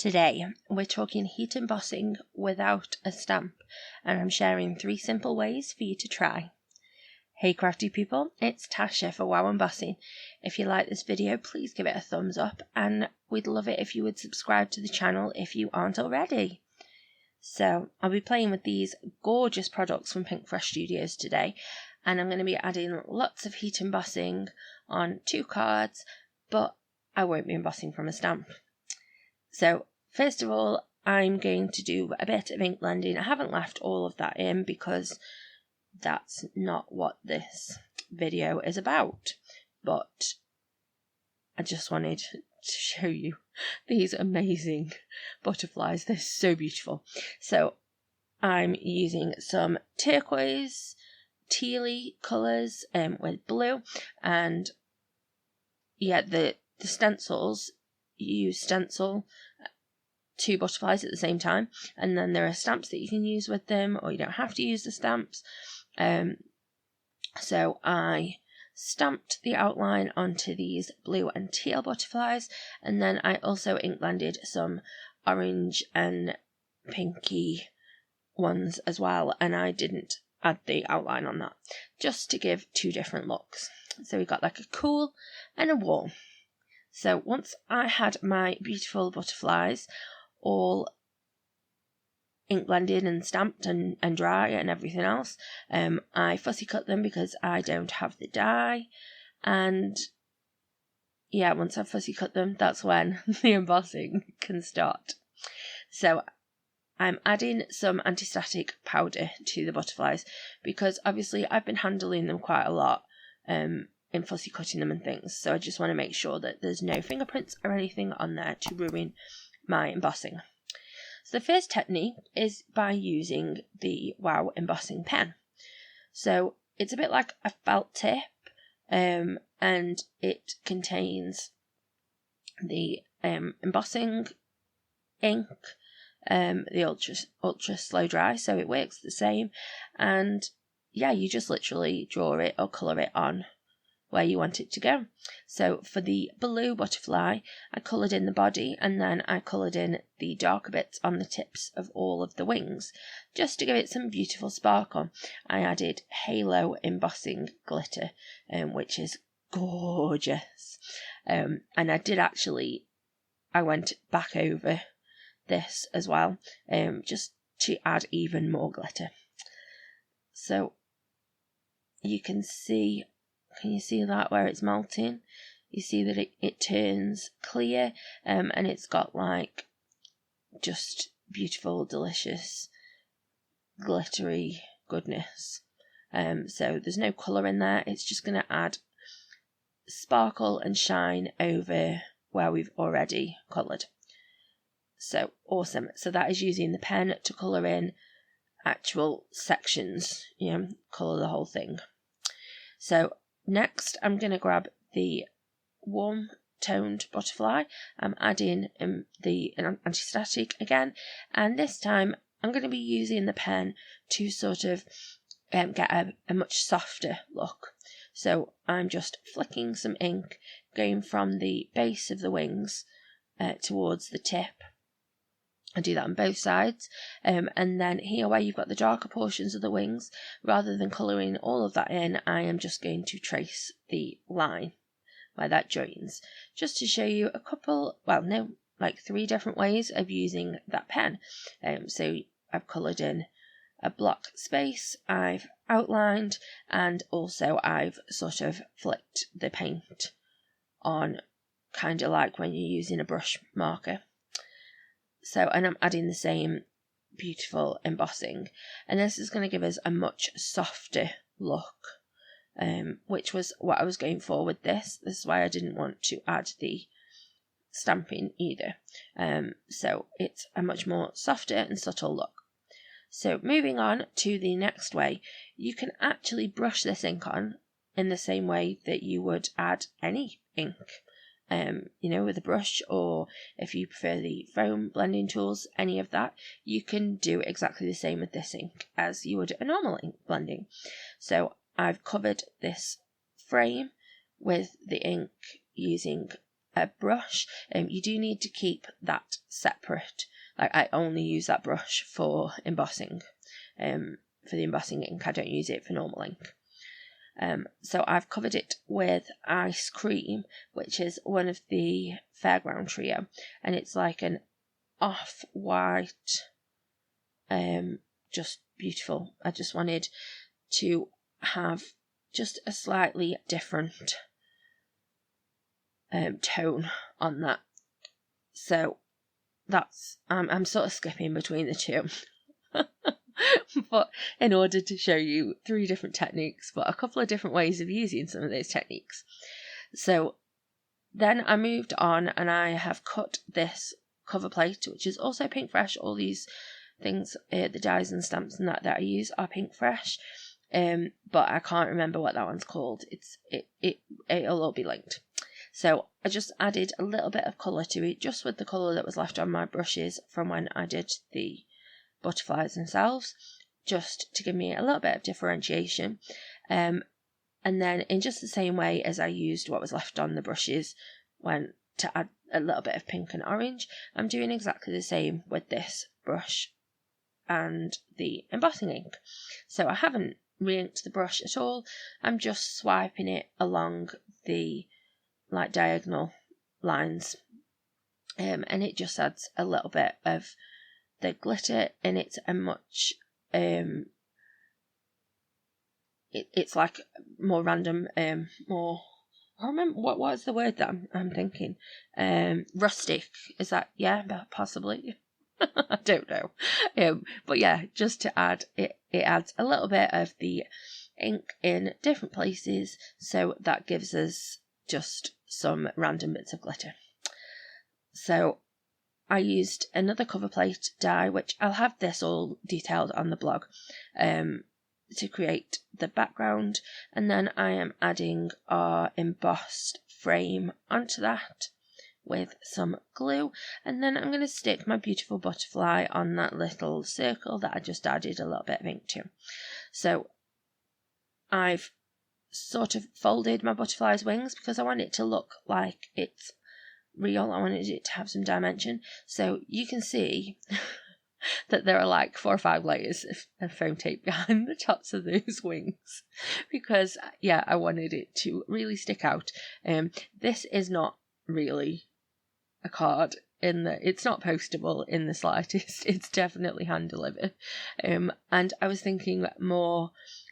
Today we're talking heat embossing without a stamp, and I'm sharing 3 simple ways for you to try. Hey crafty people, it's Tasha for WOW Embossing. If you like this video, please give it a thumbs up, and we'd love it if you would subscribe to the channel if you aren't already. So I'll be playing with these gorgeous products from Pinkfresh Studios today, and I'm going to be adding lots of heat embossing on 2 cards, but I won't be embossing from a stamp. So first of all, I'm going to do a bit of ink blending. I haven't left all of that in because that's not what this video is about, but I just wanted to show you these amazing butterflies. They're so beautiful. So I'm using some turquoise, tealy colours with blue, and yeah, the stencils, you use stencil 2 butterflies at the same time, and then there are stamps that you can use with them, or you don't have to use the stamps. So I stamped the outline onto these blue and teal butterflies, and then I also ink blended some orange and pinky ones as well, and I didn't add the outline on that, just to give 2 different looks. So we got like a cool and a warm. So once I had my beautiful butterflies all ink blended and stamped and dry and everything else, I fussy cut them because I don't have the die, and yeah, once I've fussy cut them, that's when the embossing can start. So I'm adding some anti-static powder to the butterflies because obviously I've been handling them quite a lot in fussy cutting them and things, so I just want to make sure that there's no fingerprints or anything on there to ruin my embossing. So the first technique is by using the WOW Embossing pen. So it's a bit like a felt tip, and it contains the embossing ink, the ultra slow dry, so it works the same, and yeah, you just literally draw it or colour it on where you want it to go. So for the blue butterfly, I coloured in the body, and then I coloured in the darker bits on the tips of all of the wings, just to give it some beautiful sparkle. I added halo embossing glitter, which is gorgeous, and I went back over this as well, just to add even more glitter. So you can see, can you see that where it's melting? You see that it turns clear, and it's got like just beautiful, delicious, glittery goodness. So there's no colour in there, it's just going to add sparkle and shine over where we've already coloured. So awesome. So that is using the pen to colour in actual sections, colour the whole thing. So next I'm going to grab the warm toned butterfly. I'm adding the anti-static again, and this time I'm going to be using the pen to sort of get a much softer look. So I'm just flicking some ink, going from the base of the wings towards the tip. I do that on both sides, and then here where you've got the darker portions of the wings, rather than colouring all of that in, I am just going to trace the line where that joins, just to show you a couple, well no, like 3 different ways of using that pen. So I've coloured in a block space, I've outlined, and also I've sort of flicked the paint on, kind of like when you're using a brush marker. So, and I'm adding the same beautiful embossing, and this is going to give us a much softer look, which was what I was going for with this. This is why I didn't want to add the stamping either. So it's a much more softer and subtle look. So moving on to the next way, you can actually brush this ink on in the same way that you would add any ink. With a brush, or if you prefer the foam blending tools, any of that, you can do exactly the same with this ink as you would a normal ink blending. So I've covered this frame with the ink using a brush, you do need to keep that separate. Like, I only use that brush for embossing, for the embossing ink. I don't use it for normal ink. So I've covered it with ice cream, which is one of the Fairground trio, and it's like an off-white, just beautiful. I just wanted to have just a slightly different tone on that. So that's I'm sort of skipping between the two. But in order to show you 3 different techniques, but a couple of different ways of using some of those techniques. So then I moved on and I have cut this cover plate, which is also Pinkfresh. All these things, the dies and stamps and that I use are Pinkfresh, but I can't remember what that one's called. It'll all be linked. So I just added a little bit of colour to it, just with the colour that was left on my brushes from when I did the butterflies themselves, just to give me a little bit of differentiation. And then in just the same way as I used what was left on the brushes to add a little bit of pink and orange, I'm doing exactly the same with this brush and the embossing ink. So I haven't re-inked the brush at all. I'm just swiping it along the like diagonal lines, and it just adds a little bit of the glitter, and it's a much it's like more random, more, I remember what's the word that I'm thinking, rustic, is that? Yeah, possibly. I don't know, but yeah, just to add it adds a little bit of the ink in different places, so that gives us just some random bits of glitter. So I used another cover plate die, which I'll have this all detailed on the blog, to create the background, and then I am adding our embossed frame onto that with some glue, and then I'm going to stick my beautiful butterfly on that little circle that I just added a little bit of ink to. So I've sort of folded my butterfly's wings because I want it to look like it's real. I wanted it to have some dimension, so you can see that there are like 4 or 5 layers of foam tape behind the tops of those wings, because yeah, I wanted it to really stick out. This is not really a card in that it's not postable in the slightest. It's definitely hand delivered, and I was thinking more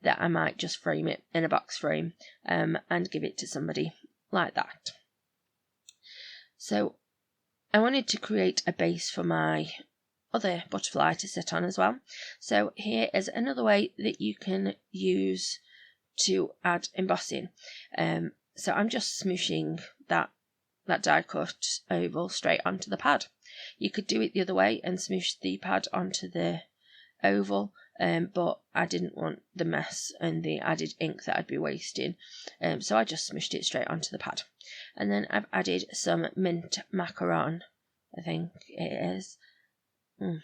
that I might just frame it in a box frame, and give it to somebody like that. So I wanted to create a base for my other butterfly to sit on as well. So here is another way that you can use to add embossing. So I'm just smooshing that die cut oval straight onto the pad. You could do it the other way and smoosh the pad onto the oval, but I didn't want the mess and the added ink that I'd be wasting, so I just smooshed it straight onto the pad. And then I've added some mint macaron, I think it is.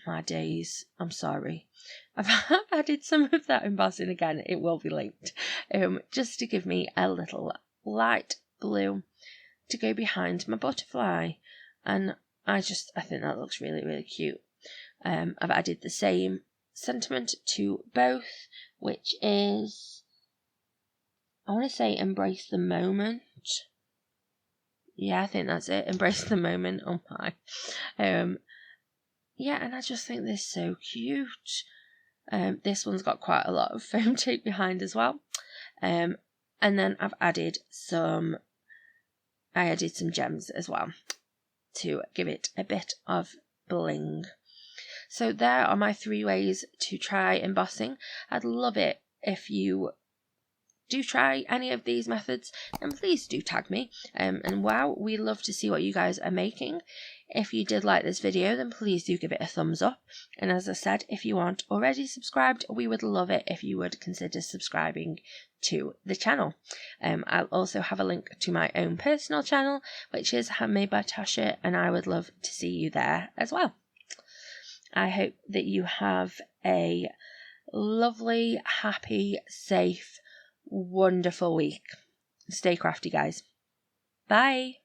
My days, I'm sorry. I've added some of that embossing again, it will be linked, just to give me a little light blue to go behind my butterfly, and I think that looks really, really cute. I've added the same sentiment to both, which is, I want to say, embrace the moment. Yeah, I think that's it, embrace the moment. Oh my. Yeah, and I just think they're so cute. This one's got quite a lot of foam tape behind as well. And then I added some gems as well to give it a bit of bling. So there are my 3 ways to try embossing. I'd love it if you do try any of these methods, and please do tag me. And wow, we love to see what you guys are making. If you did like this video, then please do give it a thumbs up. And as I said, if you aren't already subscribed, we would love it if you would consider subscribing to the channel. I'll also have a link to my own personal channel, which is Handmade by Tasha, and I would love to see you there as well. I hope that you have a lovely, happy, safe, wonderful week. Stay crafty, guys. Bye.